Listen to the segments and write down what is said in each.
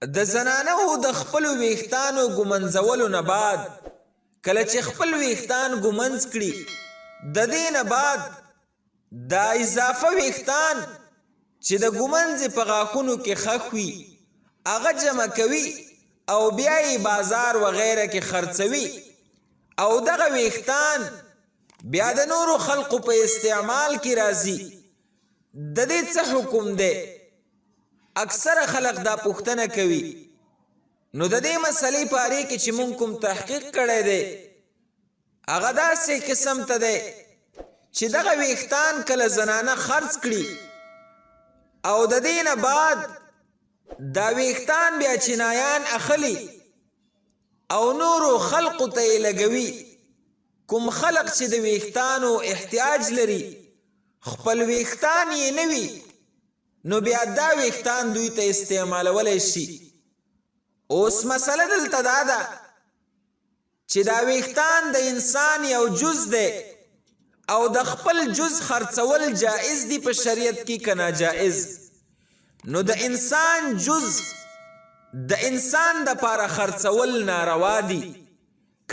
د زنانو د خپلو ویښتانو ږمنځولو نه بعد کله چې خپل ویښتان ږمنځ کړي د دې نه بعد دا اضافه ویښتان چې د ږمنځې په غاښونو کې ښخ وي هغه جمع کوي او بیا یې بازار وغیره کې خرڅوي او دغه ویښتان بیا د نورو خلقو په استعمال کې راځي د دې څه حکم دی اکثره خلق دا پوښتنه کوي نو د دې مسلې په اړه کې چې مونږ کوم تحقیق کړی دی هغه داسې قسم ته دی چې دغه ویښتان کله زنانه خرڅ کړي او د دې نه بعد دا ویښتان بیا چینایان اخلي او نورو خلقو ته یې لګوي کوم خلق چې د ویښتانو احتیاج لري خپل ویښتان یې نه وي نو بیا دا ویښتان دوی ته استعمالولی شي اوس مسله دلته دا ده چې دا ویښتان د انسان یو جز دی او د خپل جز خرڅول جائز دی په شریعت کې که ناجائز نو د انسان جز د انسان دپاره خرڅول ناروا دي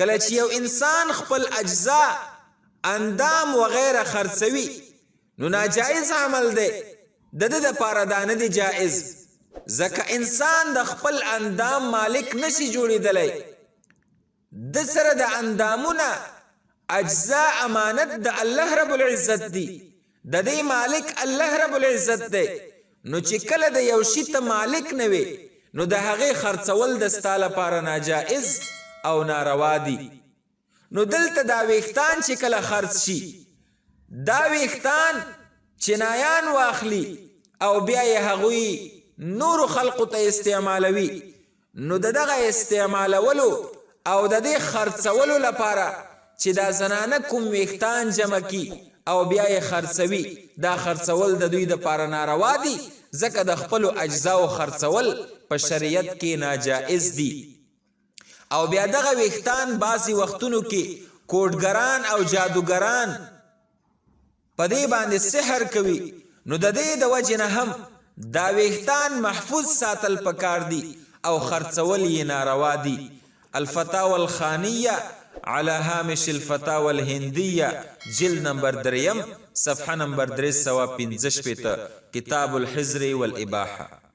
کله چې یو انسان خپل اجزا اندام وغیره خرڅوي نو ناجائز عمل دی د ده دپاره دا نه دی جائز ځکه انسان د خپل اندام مالک نشي جوړېدلی د سره د اندامونه اجزا امانت د الله رب العزت دی د دې مالک الله رب العزت دی نو چې کله د یو شي ته مالک نه وي نو د هغې خرڅول د ستا لپاره ناجائز او ناروا دي نو دلته دا ویښتان چې کله خرڅ شي دا ویښتان چینایان واخلي او بیا یې هغوی نورو خلقو ته استعمالوي نو د دغه استعمالولو او د دې خرڅولو لپاره چې دا زنانه کوم ویښتان جمع کی او بیا یې خرڅوي دا خرڅول د دوی دپاره ناروا دي ځکه د خپلو اجزاو خرڅول په شریعت کې ناجائز دي او بیا دغه ویښتان بعضې وختونو کې کوډګران او جادوګران په دې باندې سحر کوي نو د دې د وجې نه هم دا ویښتان محفوظ ساتل پکار دي او خرڅول یې ناروا دي الفتاوى الخانیه على هامش الفتاوى الهندیه جلد نمبر 3 صفحه نمبر 315 کتاب الحزر والاباحه